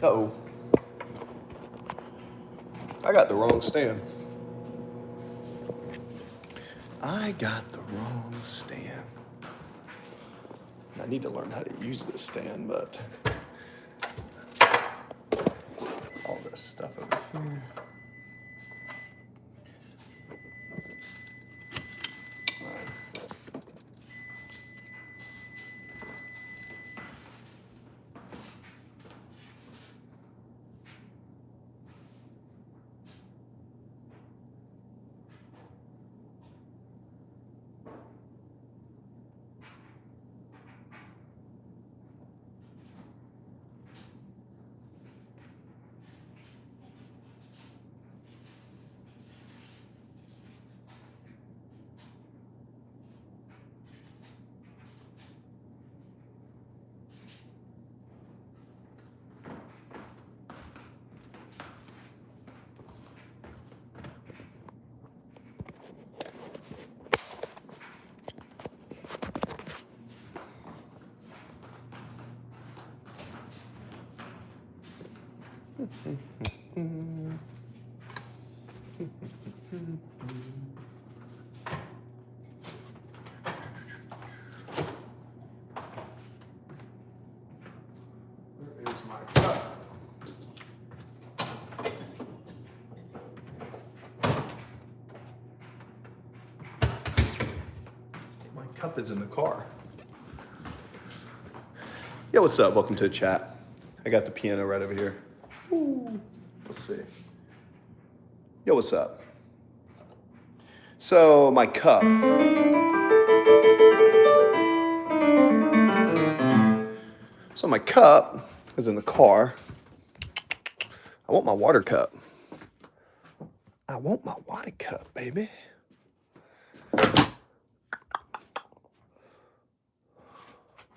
Uh-oh. I got the wrong stand. I got the wrong stand. I need to learn how to use this stand, but all this stuff over here. All right. Where is my cup? My cup is in the car. Yo, what's up? Welcome to the chat. I got the piano right over here. Ooh. Let's see. Yo, what's up? So, my cup. So, my cup is in the car. I want my water cup. I want my water cup, baby.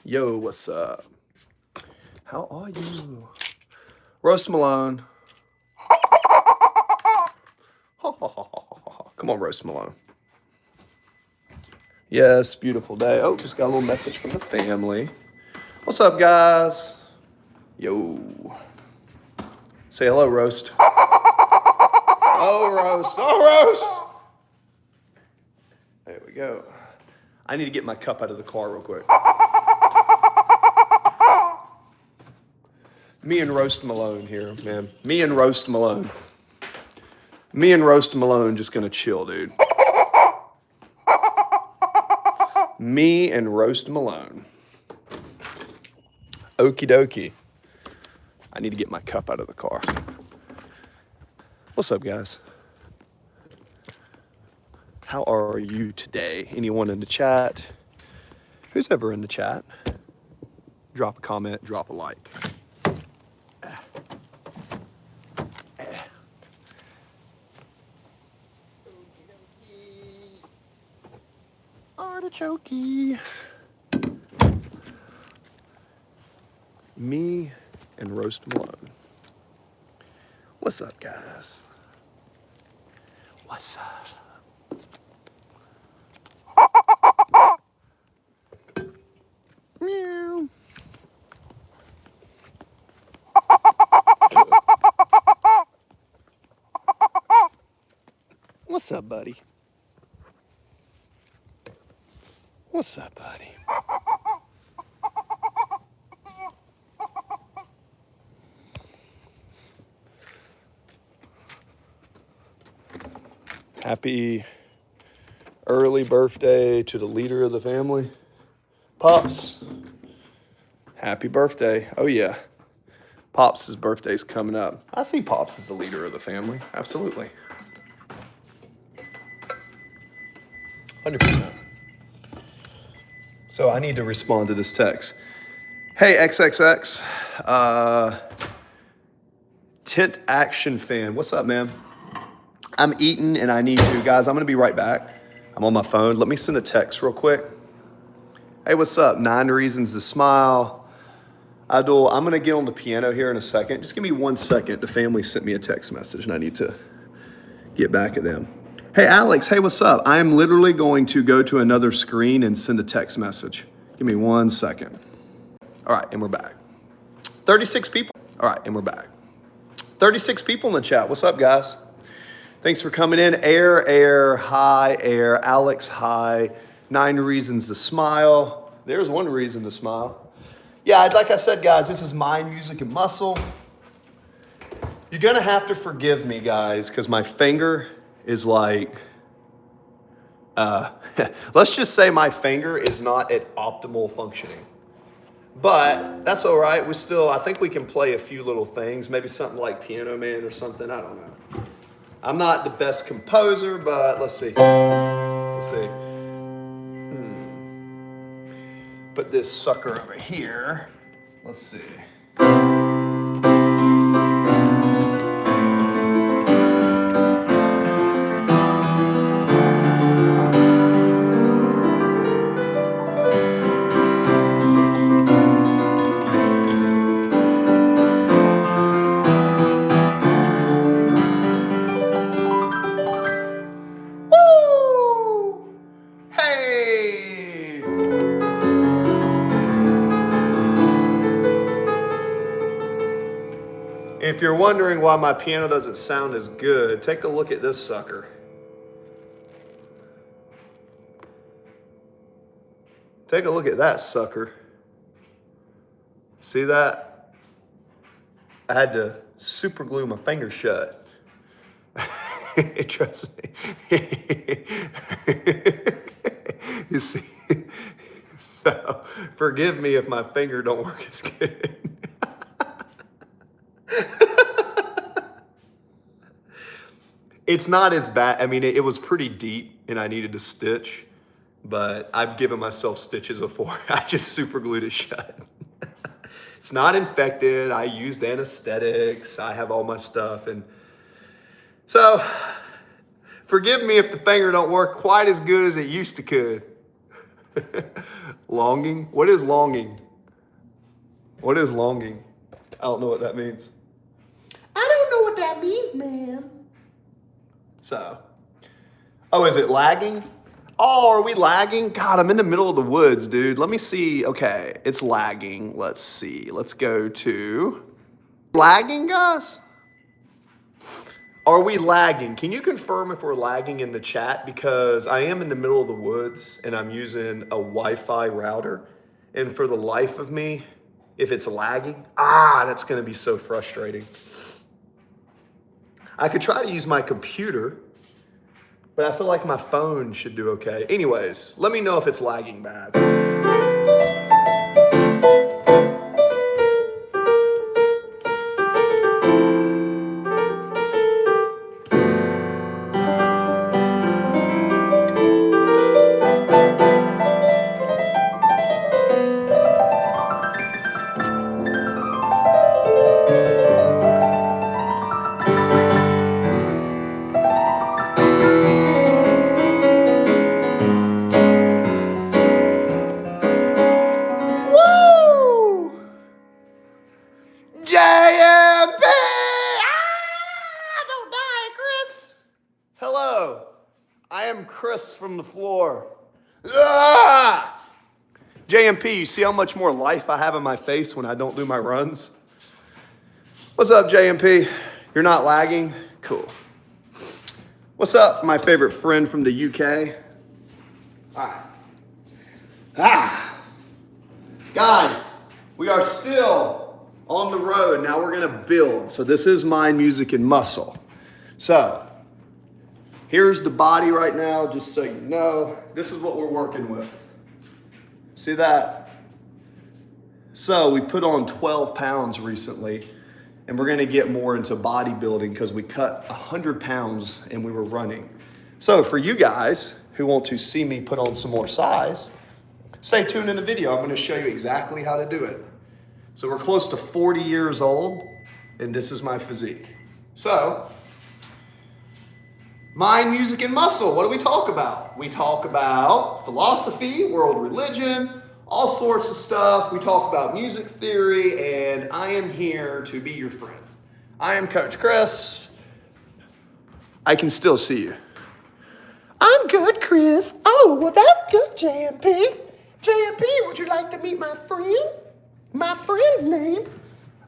Yo, what's up? How are you? Roast Malone. Come on, Roast Malone. Yes, beautiful day. Oh, just got a little message from the family. What's up, guys? Yo. Say hello, Roast. Oh, Roast. Oh, Roast. There we go. I need to get my cup out of the car real quick. Me and Roast Malone here, man. Me and Roast Malone. Me and Roast Malone just gonna chill, dude. Me and Roast Malone. Okie dokie. I need to get my cup out of the car. What's up, guys? How are you today? Anyone in the chat? Who's ever in the chat? Drop a comment, drop a like. Artichoke. Me and Roast Malone. What's up, guys? What's up? Meow. What's up, buddy? What's up, buddy? Happy early birthday to the leader of the family. Pops, happy birthday. Oh yeah, Pops' birthday's coming up. I see Pops as the leader of the family, absolutely. 100%. So I need to respond to this text. Hey, XXX, Tent Action Fan, what's up, man? I'm eating and I need to. Guys, I'm gonna be right back. I'm on my phone. Let me send a text real quick. Hey, what's up? 9 Reasons to Smile. Abdul, I'm gonna get on the piano here in a second. Just give me 1 second. The family sent me a text message and I need to get back at them. Hey, Alex, hey, what's up? I'm literally going to go to another screen and send a text message. Give me 1 second. All right, and we're back. 36 people. All right, and we're back. 36 people in the chat. What's up, guys? Thanks for coming in. Hi, Alex, hi. 9 reasons to smile. There's one reason to smile. Yeah, like I said, guys, this is Mind, Music, and Muscle. You're gonna have to forgive me, guys, because my finger is like, let's just say my finger is not at optimal functioning. But that's all right. I think we can play a few little things, maybe something like Piano Man or something. I don't know. I'm not the best composer, but let's see. Put this sucker over here. Let's see. If you're wondering why my piano doesn't sound as good, take a look at this sucker. Take a look at that sucker. See that? I had to super glue my finger shut. Trust me. You see? So, forgive me if my finger don't work as good. It's not as bad. I mean, it was pretty deep and I needed to stitch, but I've given myself stitches before. I just super glued it shut. It's not infected. I used anesthetics. I have all my stuff. And so forgive me if the finger don't work quite as good as it used to could. Longing? What is longing? What is longing? I don't know what that means. I don't know what that means, man. So, oh, is it lagging? Oh, are we lagging? God, I'm in the middle of the woods, dude. Let me see. Okay, it's lagging. Let's see. Let's go to lagging, guys. Are we lagging? Can you confirm if we're lagging in the chat? Because I am in the middle of the woods and I'm using a Wi-Fi router. And for the life of me, if it's lagging, that's gonna be so frustrating. I could try to use my computer, but I feel like my phone should do okay. Anyways, let me know if it's lagging bad. From the floor. JMP, you see how much more life I have in my face when I don't do my runs? What's up, JMP? You're not lagging? Cool. What's up, my favorite friend from the UK? All right. Guys, we are still on the road. Now we're gonna build. So this is Mind, Music, and Muscle. So here's the body right now, just so you know. This is what we're working with. See that? So we put on 12 pounds recently, and we're gonna get more into bodybuilding because we cut 100 pounds and we were running. So for you guys who want to see me put on some more size, stay tuned in the video. I'm gonna show you exactly how to do it. So we're close to 40 years old, and this is my physique. So, Mind, Music, and Muscle. What do we talk about? We talk about philosophy, world religion, all sorts of stuff. We talk about music theory, and I am here to be your friend. I am Coach Chris. I can still see you. I'm good, Chris. Oh, well, that's good, JMP. JMP, would you like to meet my friend? My friend's name?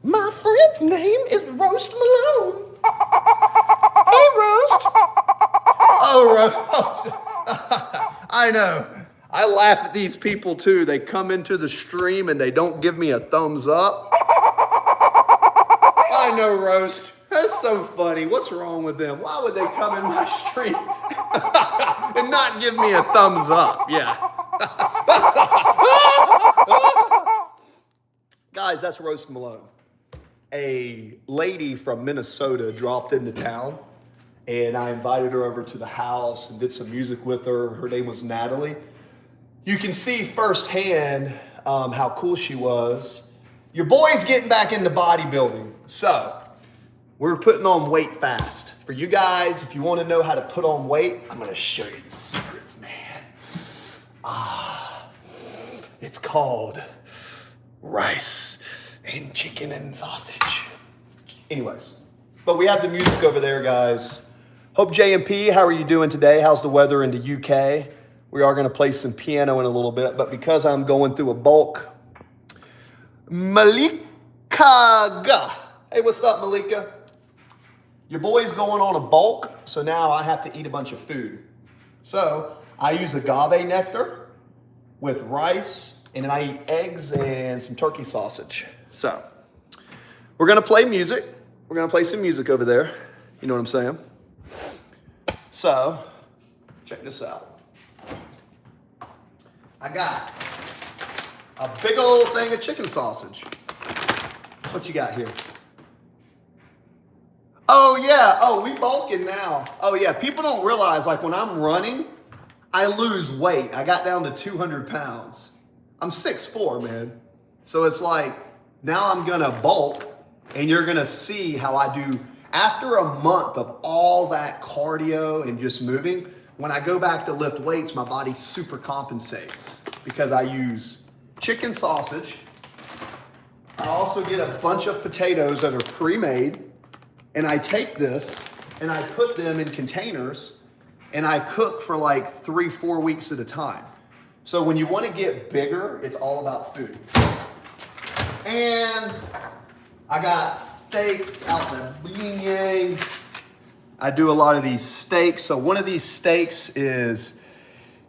My friend's name is Roast Malone. Hey, Roast. Oh, Roast. I know. I laugh at these people too. They come into the stream and they don't give me a thumbs up. I know, Roast. That's so funny. What's wrong with them? Why would they come in my stream and not give me a thumbs up? Yeah. Guys, that's Roast Malone. A lady from Minnesota dropped into town and I invited her over to the house and did some music with her. Her name was Natalie. You can see firsthand how cool she was. Your boy's getting back into bodybuilding. So we're putting on weight fast. For you guys, if you want to know how to put on weight, I'm going to show you the secrets, man. It's called rice and chicken and sausage. Anyways, but we have the music over there, guys. Hope JMP, how are you doing today? How's the weather in the UK? We are going to play some piano in a little bit, but because I'm going through a bulk, Malika. Hey, what's up, Malika? Your boy's going on a bulk, so now I have to eat a bunch of food. So I use agave nectar with rice, and then I eat eggs and some turkey sausage. So we're going to play music. We're going to play some music over there. You know what I'm saying? So check this out. I got a big old thing of chicken sausage. What you got here? Oh yeah, oh, we bulking now. Oh yeah, people don't realize, like when I'm running, I lose weight. I got down to 200 pounds. I'm 6'4", man. So it's like, now I'm gonna bulk and you're gonna see how I do. After a month of all that cardio and just moving, when I go back to lift weights, my body super compensates because I use chicken sausage. I also get a bunch of potatoes that are pre-made, and I take this and I put them in containers and I cook for like 3-4 weeks at a time. So when you want to get bigger, it's all about food. And I got steaks out the yin yang. I do a lot of these steaks. So one of these steaks is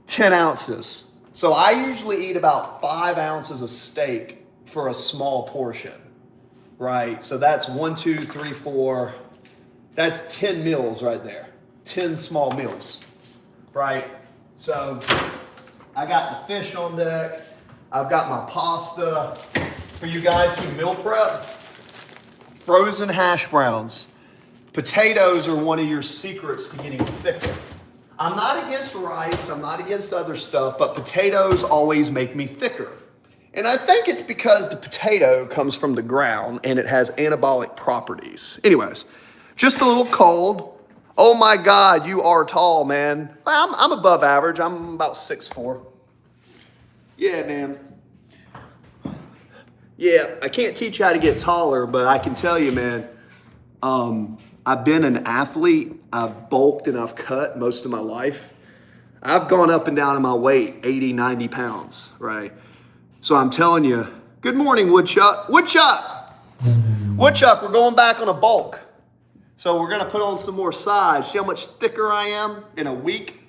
10 ounces. So I usually eat about 5 ounces of steak for a small portion, right? So that's 1, 2, 3, 4. That's 10 meals right there. 10 small meals, right? So I got the fish on deck. I've got my pasta. For you guys who meal prep, frozen hash browns. Potatoes are one of your secrets to getting thicker. I'm not against rice, I'm not against other stuff, but potatoes always make me thicker. And I think it's because the potato comes from the ground and it has anabolic properties. Anyways, just a little cold. Oh my God, you are tall, man. I'm above average, I'm about 6'4". Yeah, man. Yeah, I can't teach you how to get taller, but I can tell you, man, I've been an athlete. I've bulked and I've cut most of my life. I've gone up and down in my weight, 80, 90 pounds, right? So I'm telling you, good morning, Woodchuck. Woodchuck! Woodchuck, we're going back on a bulk. So we're gonna put on some more size. See how much thicker I am in a week?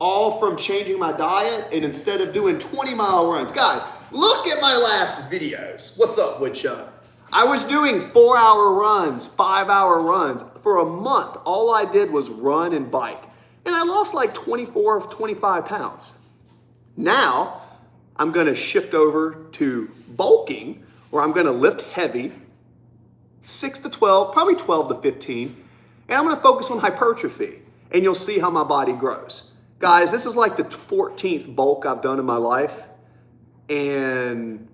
All from changing my diet, and instead of doing 20-mile runs. Guys, look at my last videos. What's up, Woodchuck? I was doing 4-hour runs, 5-hour runs. For a month, all I did was run and bike. And I lost like 24 or 25 pounds. Now, I'm gonna shift over to bulking, where I'm gonna lift heavy, 6 to 12, probably 12 to 15, and I'm gonna focus on hypertrophy, and you'll see how my body grows. Guys, this is like the 14th bulk I've done in my life, and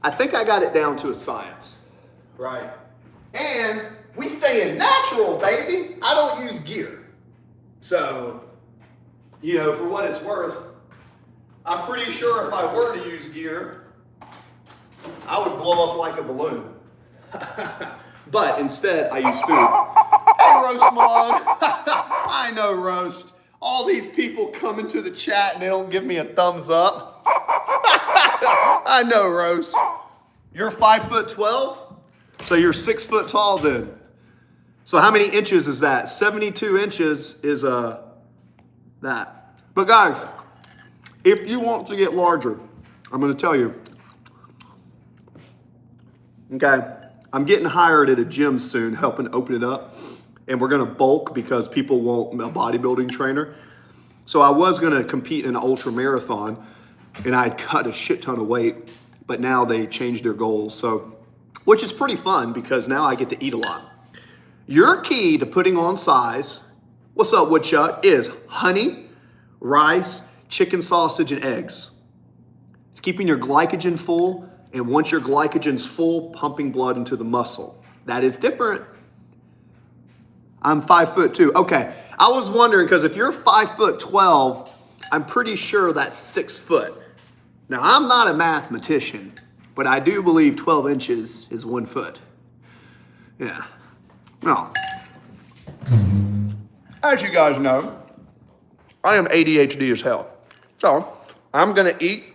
I think I got it down to a science, right? And we staying natural, baby. I don't use gear. So, you know, for what it's worth, I'm pretty sure if I were to use gear, I would blow up like a balloon. But instead, I use food. Hey, Roast Malone. I know, Roast. All these people come into the chat and they don't give me a thumbs up. I know, Roast. You're 5'12"? So you're 6 foot tall then. So how many inches is that? 72 inches is that. But guys, if you want to get larger, I'm gonna tell you, okay, I'm getting hired at a gym soon, helping open it up. And we're gonna bulk because people want a bodybuilding trainer. So I was gonna compete in an ultra marathon and I'd cut a shit ton of weight, but now they changed their goals. So, which is pretty fun because now I get to eat a lot. Your key to putting on size, what's up Woodchuck, is honey, rice, chicken sausage, and eggs. It's keeping your glycogen full, and once your glycogen's full, pumping blood into the muscle. That is different. I'm 5'2". Okay, I was wondering, because if you're 5'12", I'm pretty sure that's 6 foot. Now, I'm not a mathematician, but I do believe 12 inches is 1 foot. Yeah. No. As you guys know, I am ADHD as hell. So, I'm gonna eat,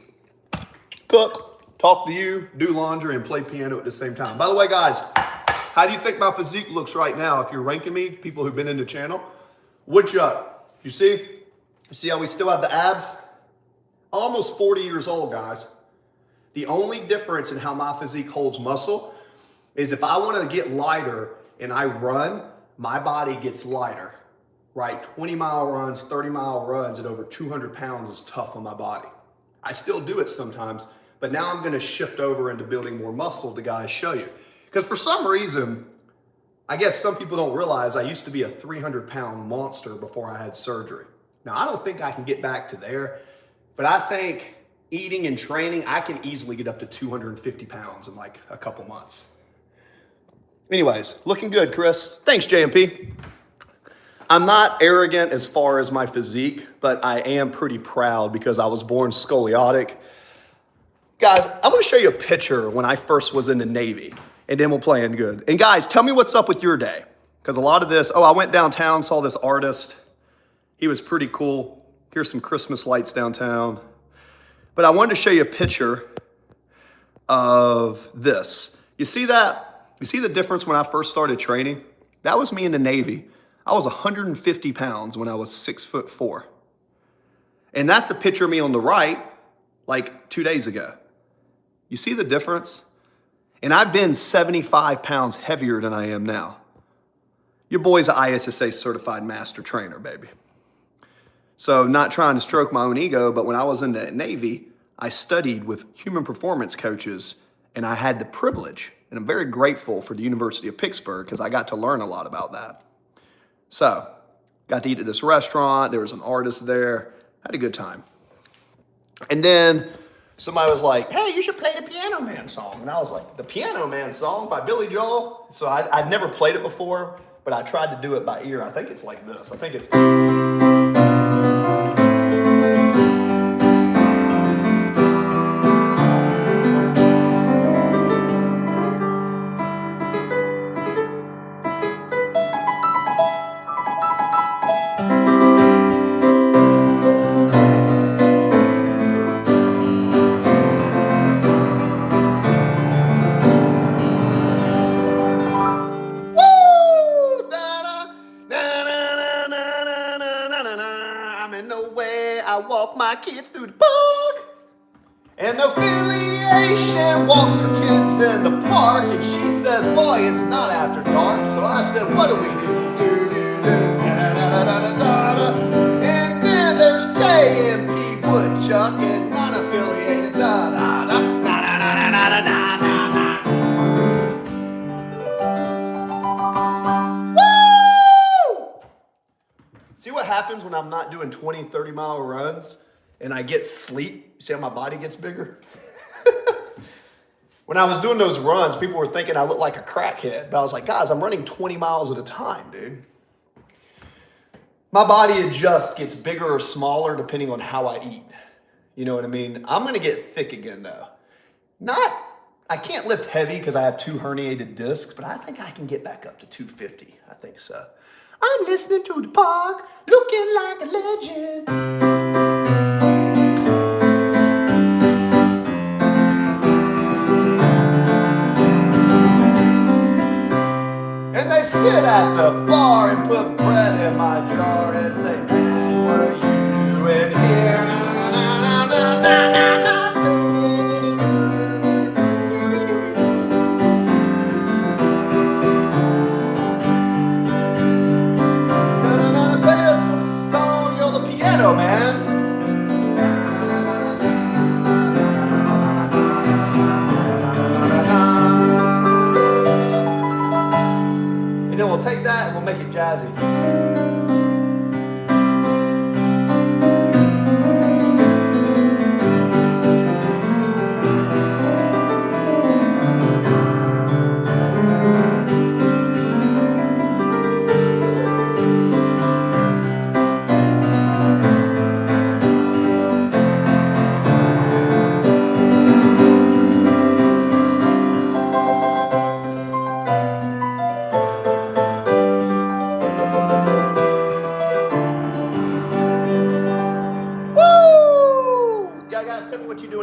cook, talk to you, do laundry, and play piano at the same time. By the way, guys, how do you think my physique looks right now if you're ranking me, people who've been in the channel? Woodchuck, you see? You see how we still have the abs? I'm almost 40 years old, guys. The only difference in how my physique holds muscle is if I want to get lighter and I run, my body gets lighter, right? 20-mile runs, 30-mile runs at over 200 pounds is tough on my body. I still do it sometimes, but now I'm going to shift over into building more muscle to guys show you. Because for some reason, I guess some people don't realize I used to be a 300-pound monster before I had surgery. Now, I don't think I can get back to there, but I think eating and training, I can easily get up to 250 pounds in like a couple months. Anyways, looking good, Chris. Thanks, JMP. I'm not arrogant as far as my physique, but I am pretty proud because I was born scoliotic. Guys, I'm gonna show you a picture when I first was in the Navy, and then we'll play in good. And guys, tell me what's up with your day. Because a lot of this, I went downtown, saw this artist. He was pretty cool. Here's some Christmas lights downtown. But I wanted to show you a picture of this. You see that? You see the difference when I first started training? That was me in the Navy. I was 150 pounds when I was 6'4". And that's a picture of me on the right, like 2 days ago. You see the difference? And I've been 75 pounds heavier than I am now. Your boy's an ISSA certified master trainer, baby. So not trying to stroke my own ego, but when I was in the Navy, I studied with human performance coaches, and I had the privilege, and I'm very grateful for the University of Pittsburgh because I got to learn a lot about that. So, got to eat at this restaurant. There was an artist there. Had a good time. And then somebody was like, hey, you should play the Piano Man song. And I was like, the Piano Man song by Billy Joel? So I'd never played it before, but I tried to do it by ear. I think it's like this. I think it's... my kids through the park, and affiliation walks her kids in the park, and she says, boy, it's not after dark. So I said, what do we do? And then there's JMP Woodchuck and non-affiliated Woo! See what happens when I'm not doing 20, 30-mile runs? And I get sleep. See how my body gets bigger? When I was doing those runs, people were thinking I looked like a crackhead. But I was like, guys, I'm running 20 miles at a time, dude. My body adjusts, gets bigger or smaller depending on how I eat. You know what I mean? I'm going to get thick again, though. I can't lift heavy because I have 2 herniated discs, but I think I can get back up to 250. I think so. I'm listening to the park, looking like a legend. at the bar and put bread in my jar and say, man, what are you doing here? Play us a song, you're the piano man. And then we'll take that and we'll make it jazzy.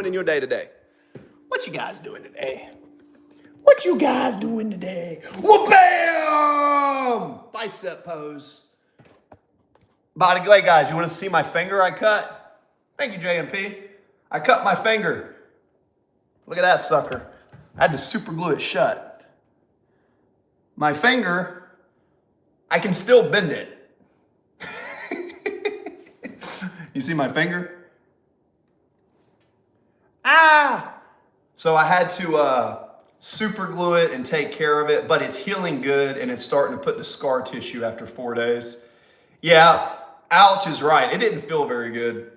In your day today? What you guys doing today? What you guys doing today? Well, bam! Bicep pose. By the way, guys, you want to see my finger I cut? Thank you, JMP. I cut my finger. Look at that sucker. I had to super glue it shut. My finger, I can still bend it. You see my finger? Ah! So I had to super glue it and take care of it, but it's healing good and it's starting to put the scar tissue after 4 days. Yeah, ouch is right. It didn't feel very good.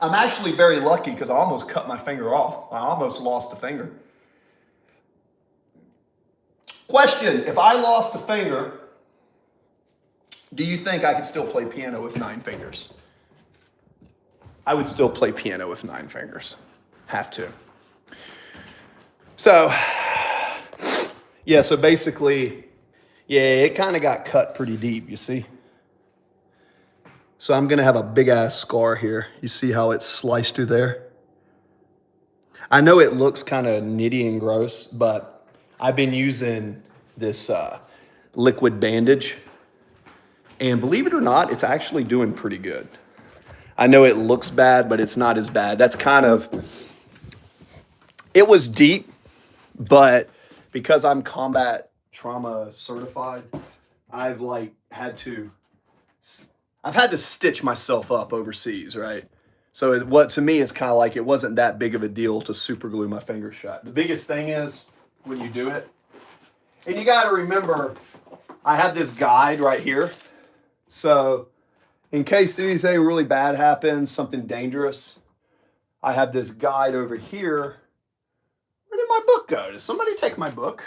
I'm actually very lucky because I almost cut my finger off. I almost lost a finger. Question, if I lost a finger, do you think I could still play piano with 9 fingers? I would still play piano with 9 fingers. Have to. So, yeah, so basically, yeah, it kind of got cut pretty deep, you see? So I'm going to have a big-ass scar here. You see how it's sliced through there? I know it looks kind of nitty and gross, but I've been using this liquid bandage. And believe it or not, it's actually doing pretty good. I know it looks bad, but it's not as bad. That's kind of... It was deep, but because I'm combat trauma certified, I've had to stitch myself up overseas, right? So what to me is kind of like it wasn't that big of a deal to super glue my finger shut. The biggest thing is when you do it, and you got to remember, I have this guide right here. So in case anything really bad happens, something dangerous, I have this guide over here. Where did my book go? Did somebody take my book?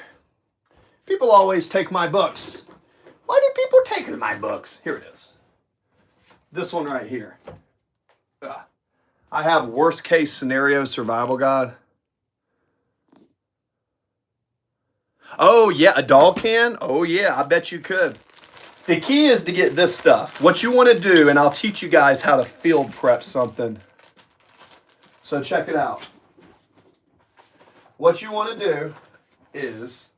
People always take my books. Why do people take my books? Here it is. This one right here. I have worst case scenario survival guide. Oh yeah, a dog can? Oh yeah, I bet you could. The key is to get this stuff. What you want to do, and I'll teach you guys how to field prep something. So check it out. What you want to do is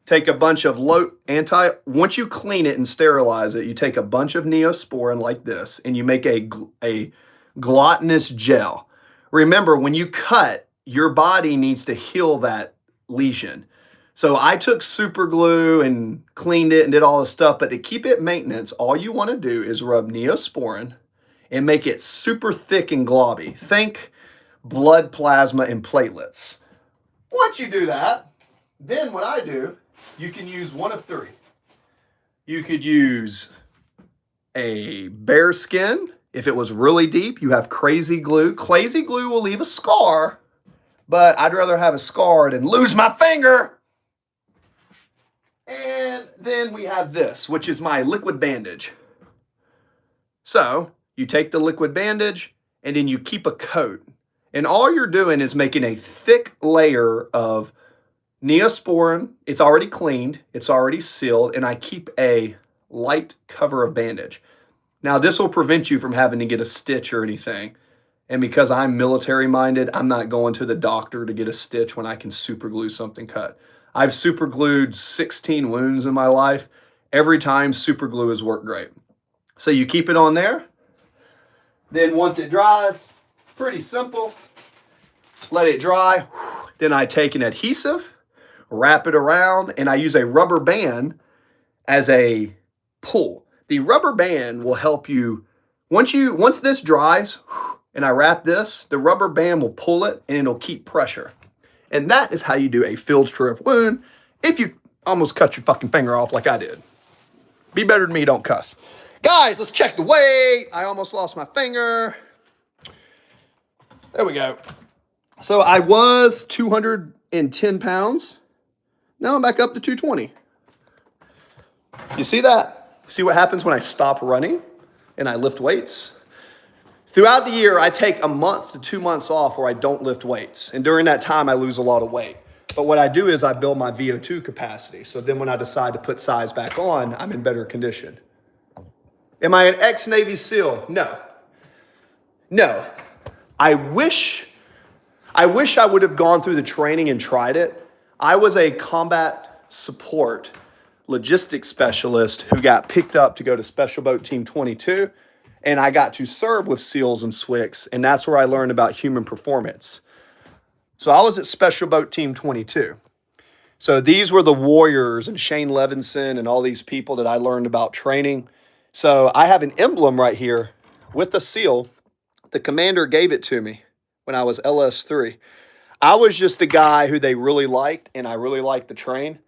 take a bunch of once you clean it and sterilize it, you take a bunch of Neosporin like this, and you make a gelatinous gel. Remember, when you cut, your body needs to heal that lesion. So I took super glue and cleaned it and did all this stuff, but to keep it maintenance, all you want to do is rub Neosporin and make it super thick and globby. Think blood plasma and platelets. Once you do that, then what I do, you can use one of 3. You could use a bear skin. If it was really deep, you have crazy glue. Crazy glue will leave a scar, but I'd rather have a scar than lose my finger. And then we have this, which is my liquid bandage. So you take the liquid bandage and then you keep a coat. And all you're doing is making a thick layer of Neosporin. It's already cleaned, it's already sealed, and I keep a light cover of bandage. Now this will prevent you from having to get a stitch or anything. And because I'm military minded, I'm not going to the doctor to get a stitch when I can super glue something cut. I've super glued 16 wounds in my life. Every time super glue has worked great. So you keep it on there. Then once it dries, pretty simple. Let it dry. Then I take an adhesive, wrap it around, and I use a rubber band as a pull. The rubber band will help you, once this dries and I wrap this, the rubber band will pull it and it'll keep pressure. And that is how you do a field strip wound if you almost cut your fucking finger off like I did. Be better than me, don't cuss. Guys, let's check the weight. I almost lost my finger. There we go. So I was 210 pounds. Now I'm back up to 220. You see that? See what happens when I stop running and I lift weights? Throughout the year, I take a month to 2 months off where I don't lift weights. And during that time, I lose a lot of weight. But what I do is I build my VO2 capacity. So then when I decide to put size back on, I'm in better condition. Am I an ex-Navy SEAL? No. No. I wish I would have gone through the training and tried it. I was a combat support logistics specialist who got picked up to go to Special Boat Team 22. And I got to serve with SEALs and SWCS, and that's where I learned about human performance. So I was at Special Boat Team 22. So these were the warriors and Shane Levinson and all these people that I learned about training. So I have an emblem right here with the SEAL. The commander gave it to me when I was LS3. I was just a guy who they really liked, and I really liked to train.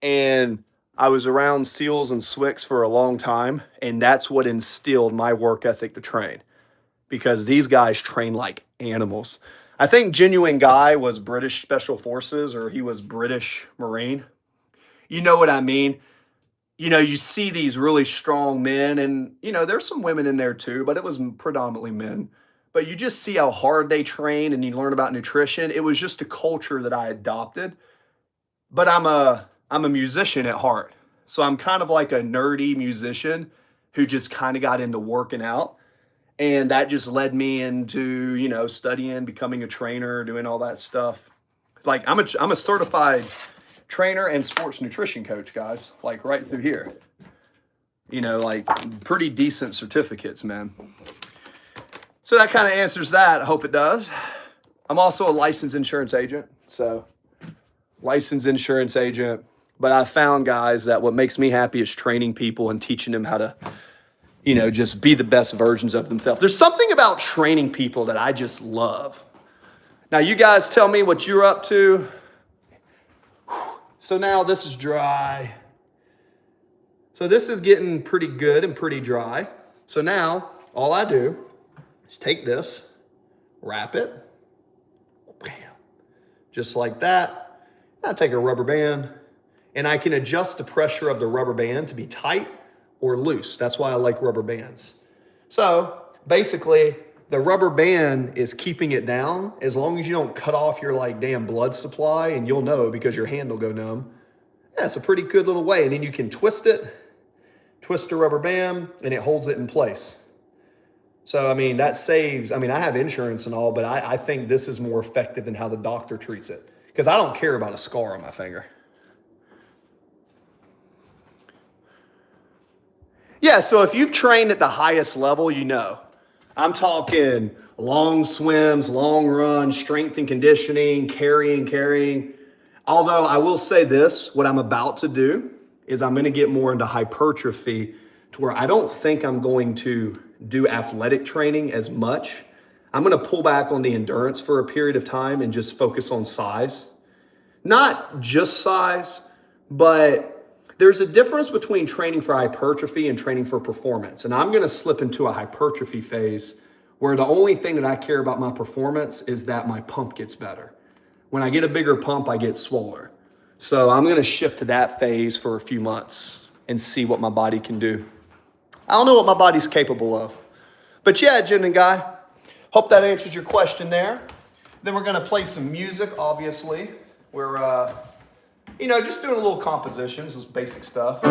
And I was around SEALs and SWCS for a long time, and that's what instilled my work ethic to train, because these guys train like animals. I think Genuine Guy was British Special Forces, or he was British Marine. You know what I mean? You know, you see these really strong men, and, you know, there's some women in there too, but it was predominantly men. But you just see how hard they train, and you learn about nutrition. It was just a culture that I adopted. But I'm a musician at heart. So I'm kind of like a nerdy musician who just kind of got into working out. And that just led me into, you know, studying, becoming a trainer, doing all that stuff. Like I'm a certified trainer and sports nutrition coach, guys, like right through here. You know, like pretty decent certificates, man. So that kind of answers that. I hope it does. I'm also a licensed insurance agent. So licensed insurance agent. But I found, guys, that what makes me happy is training people and teaching them how to, you know, just be the best versions of themselves. There's something about training people that I just love. Now, you guys tell me what you're up to. So now this is dry. So this is getting pretty good and pretty dry. So now all I do is take this, wrap it, bam, just like that. I take a rubber band, and I can adjust the pressure of the rubber band to be tight or loose. That's why I like rubber bands. So basically, the rubber band is keeping it down as long as you don't cut off your like damn blood supply, and you'll know because your hand will go numb. Yeah, it's a pretty good little way. And then you can twist it, twist the rubber band, and it holds it in place. So, I mean, that saves, I mean, I have insurance and all, but I think this is more effective than how the doctor treats it, because I don't care about a scar on my finger. Yeah, so if you've trained at the highest level, you know. I'm talking long swims, long runs, strength and conditioning, carrying. Although I will say this, what I'm about to do is I'm going to get more into hypertrophy, to where I don't think I'm going to do athletic training as much. I'm going to pull back on the endurance for a period of time and just focus on size. Not just size, but there's a difference between training for hypertrophy and training for performance. And I'm going to slip into a hypertrophy phase where the only thing that I care about my performance is that my pump gets better. When I get a bigger pump, I get swoller. So I'm going to shift to that phase for a few months and see what my body can do. I don't know what my body's capable of. But yeah, Jim and Guy, hope that answers your question there. Then we're going to play some music, obviously. We're, you know, just doing a little compositions, just basic stuff.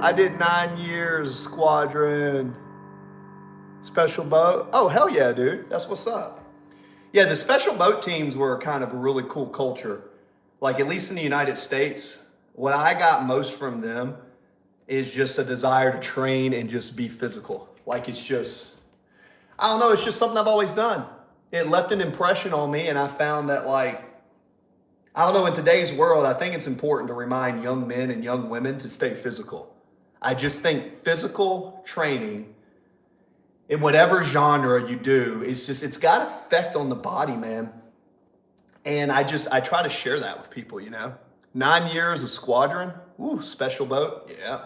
I did 9 years squadron. Special boat. Oh, hell yeah, dude. That's what's up. Yeah, the special boat teams were kind of a really cool culture. Like, at least in the United States, what I got most from them is just a desire to train and just be physical. Like, it's just, I don't know, it's just something I've always done. It left an impression on me, and I found that, like, I don't know, in today's world, I think it's important to remind young men and young women to stay physical. I just think physical training in whatever genre you do, it's got effect on the body, man. And I try to share that with people, you know. 9 years of squadron, ooh, special boat, yeah.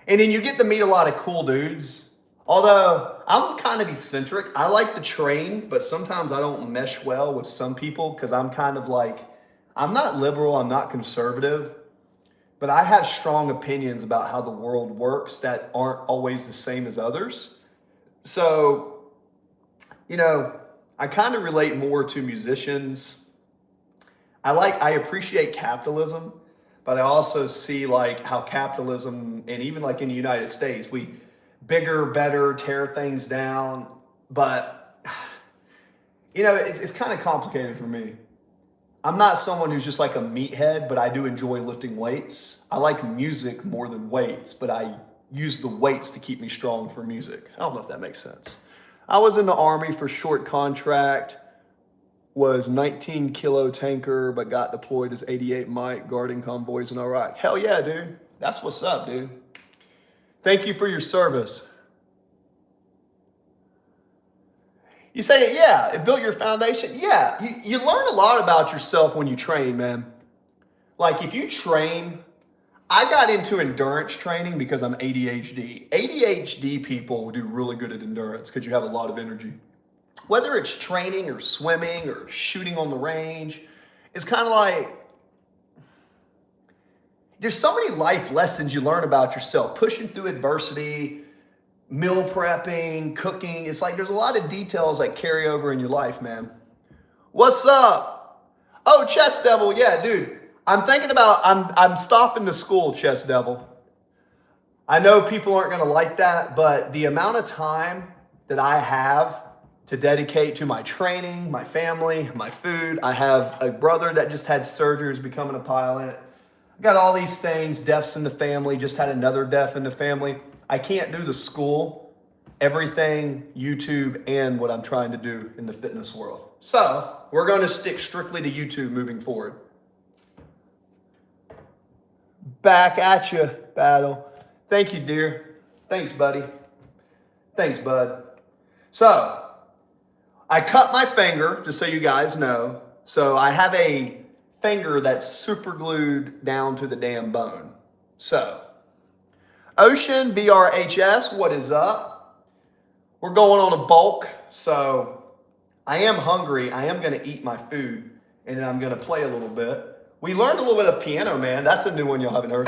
And then you get to meet a lot of cool dudes. Although I'm kind of eccentric. I like to train, but sometimes I don't mesh well with some people because I'm kind of like, I'm not liberal, I'm not conservative, but I have strong opinions about how the world works that aren't always the same as others. So, you know, I kind of relate more to musicians. I appreciate capitalism, but I also see like how capitalism, and even like in the United States, we bigger, better, tear things down. But, you know, it's kind of complicated for me. I'm not someone who's just like a meathead, but I do enjoy lifting weights. I like music more than weights, but I use the weights to keep me strong for music. I don't know if that makes sense. I was in the Army for short contract, was 19 kilo tanker, but got deployed as 88 Mike guarding convoys in Iraq. Hell yeah, dude. That's what's up, dude. Thank you for your service. You say, yeah, it built your foundation. Yeah, you learn a lot about yourself when you train, man. Like if you train, I got into endurance training because I'm ADHD. ADHD people do really good at endurance because you have a lot of energy. Whether it's training or swimming or shooting on the range, it's kind of like, there's so many life lessons you learn about yourself, pushing through adversity, meal prepping, cooking. It's like there's a lot of details that carry over in your life, man. What's up? Oh, Chess Devil. Yeah, dude. I'm thinking about, I'm stopping the school, Chess Devil. I know people aren't going to like that, but the amount of time that I have to dedicate to my training, my family, my food. I have a brother that just had surgery, is becoming a pilot. I got all these things, deaths in the family, just had another death in the family. I can't do the school, everything, YouTube, and what I'm trying to do in the fitness world. So we're going to stick strictly to YouTube moving forward. Back at you, Battle. Thank you, dear. Thanks, buddy. Thanks, bud. So I cut my finger, just so you guys know. So I have a finger that's super glued down to the damn bone. So, Ocean BRHS, what is up? We're going on a bulk, so I am hungry. I am going to eat my food, and then I'm going to play a little bit. We learned a little bit of Piano Man. That's a new one y'all haven't heard.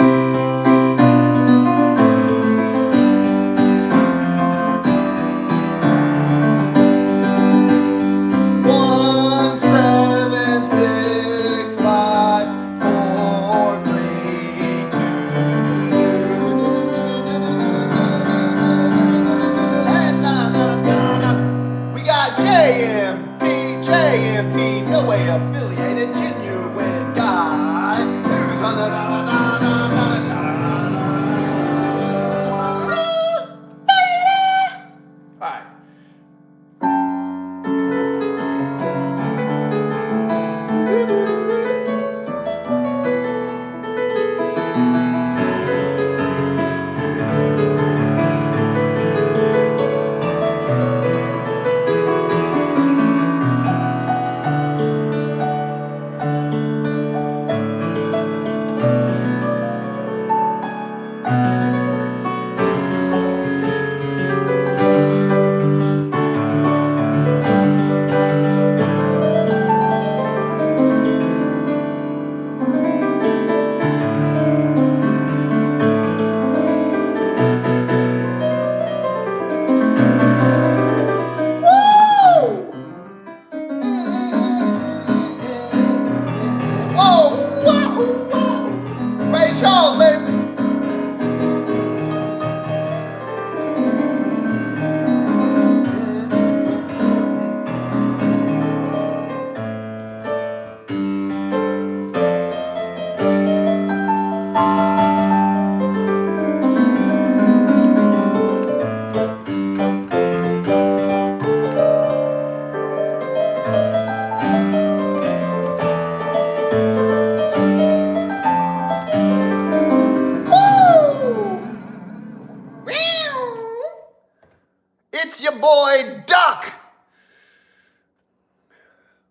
boy Duck.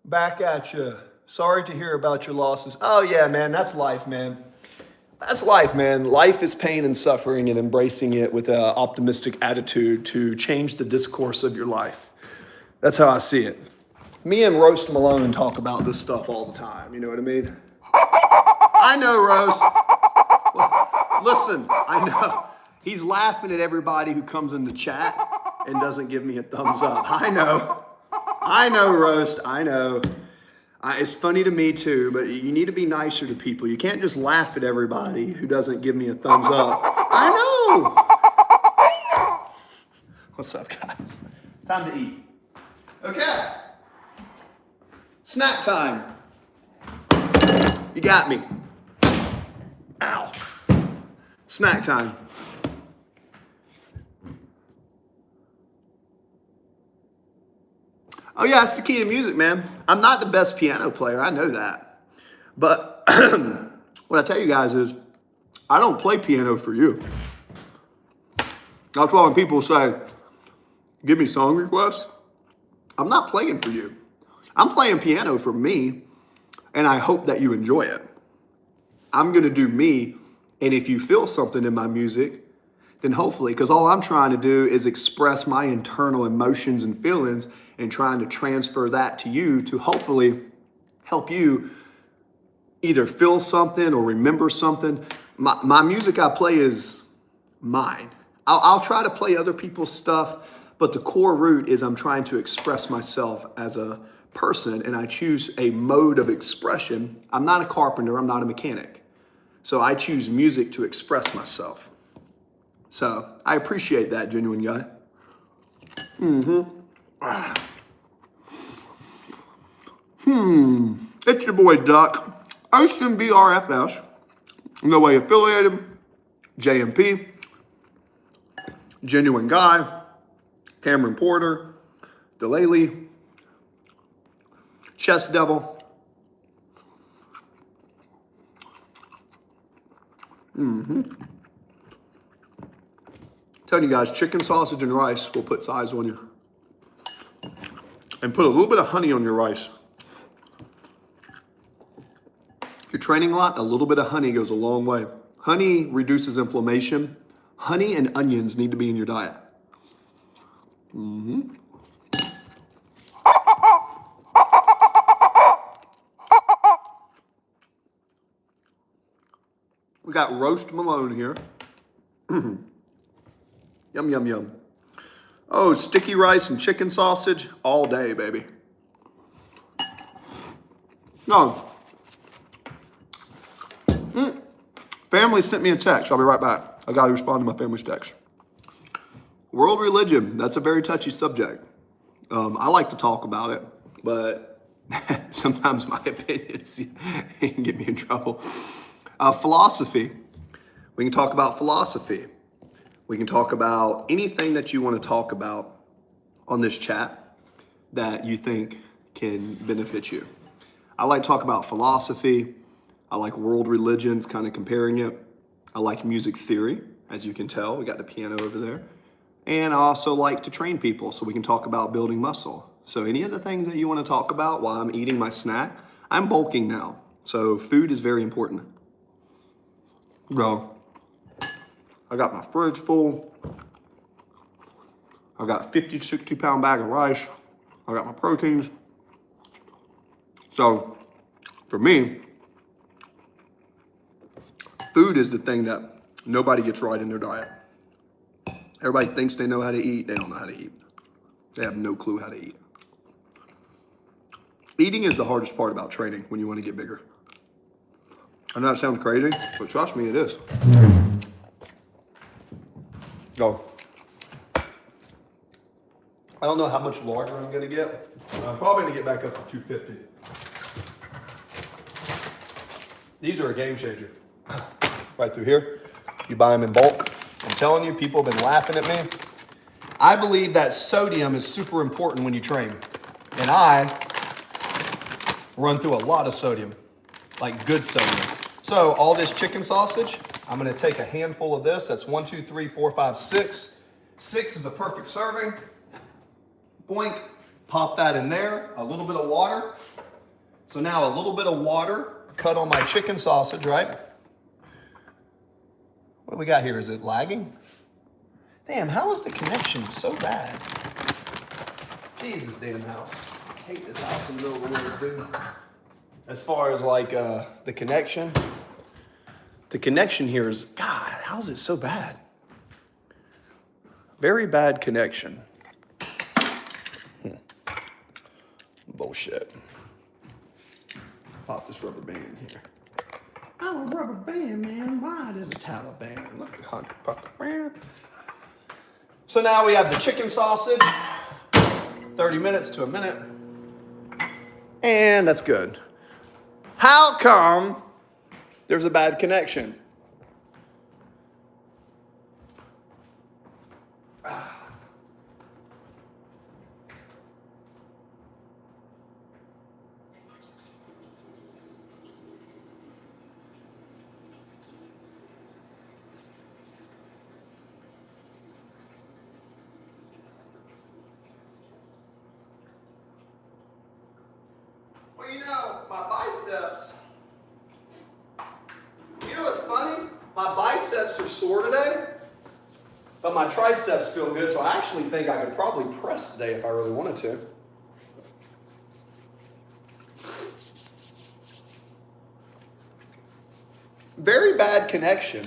Back at you. Sorry to hear about your losses. Oh yeah, man, that's life, man. That's life, man. Life is pain and suffering, and embracing it with an optimistic attitude to change the discourse of your life. That's how I see it. Me and Roast Malone talk about this stuff all the time. You know what I mean? I know, Roast. Listen, I know. He's laughing at everybody who comes in the chat and doesn't give me a thumbs up. I know, Roast. I know. It's funny to me too, but you need to be nicer to people. You can't just laugh at everybody who doesn't give me a thumbs up. I know. What's up, guys? Time to eat. Okay. Snack time. You got me. Ow. Snack time. Oh yeah, it's the key to music, man. I'm not the best piano player, I know that. But what I tell you guys is, I don't play piano for you. That's why when people say, give me song requests, I'm not playing for you. I'm playing piano for me, and I hope that you enjoy it. I'm gonna do me, and if you feel something in my music, then hopefully, because all I'm trying to do is express my internal emotions and feelings and trying to transfer that to you to hopefully help you either feel something or remember something. My music I play is mine. I'll try to play other people's stuff, but the core root is I'm trying to express myself as a person, and I choose a mode of expression. I'm not a carpenter, I'm not a mechanic. So I choose music to express myself. So I appreciate that, genuine guy. It's your boy Duck, Ocean BRFS, No Way Affiliated, JMP, Genuine Guy, Cameron Porter, Delaley, Chess Devil. Telling you guys, chicken, sausage, and rice will put size on you. And put a little bit of honey on your rice. If you're training a lot, a little bit of honey goes a long way. Honey reduces inflammation. Honey and onions need to be in your diet. We got Roast Malone here. Yum, yum, yum. Oh, sticky rice and chicken sausage all day, baby. No. Family sent me a text. I'll be right back. I got to respond to my family's text. World religion, that's a very touchy subject. I like to talk about it, but sometimes my opinions can get me in trouble. Philosophy. We can talk about philosophy. We can talk about anything that you want to talk about on this chat that you think can benefit you. I like to talk about philosophy. I like world religions, kind of comparing it. I like music theory, as you can tell. We got the piano over there. And I also like to train people, so we can talk about building muscle. So any of the things that you want to talk about while I'm eating my snack, I'm bulking now. So food is very important. Bro, I got my fridge full. I got a 50, 60 pound bag of rice. I got my proteins. So for me, food is the thing that nobody gets right in their diet. Everybody thinks they know how to eat. They don't know how to eat. They have no clue how to eat. Eating is the hardest part about training when you want to get bigger. I know that sounds crazy, but trust me, it is. Go. I don't know how much larger I'm going to get. I'm probably going to get back up to 250. These are a game changer. Right through here. You buy them in bulk. I'm telling you, people have been laughing at me. I believe that sodium is super important when you train. And I run through a lot of sodium, like good sodium. So all this chicken sausage, I'm gonna take a handful of this. That's 1, 2, 3, 4, 5, 6. 6 is a perfect serving. Boink, pop that in there, a little bit of water. So now a little bit of water cut on my chicken sausage, right? What do we got here? Is it lagging? Damn, how is the connection so bad? Jesus, damn house. I hate this house in the middle of the woods, dude. As far as like the connection here is, God, how is it so bad? Very bad connection. Bullshit. Pop this rubber band here. I'm a rubber band, man. Why is a Taliban? Look at Hunter Pucker Brand. So now we have the chicken sausage, 30 minutes to a minute. And that's good. How come there's a bad connection? Well, you know, my biceps, you know what's funny? My biceps are sore today, but my triceps feel good, so I actually think I could probably press today if I really wanted to. Very bad connection.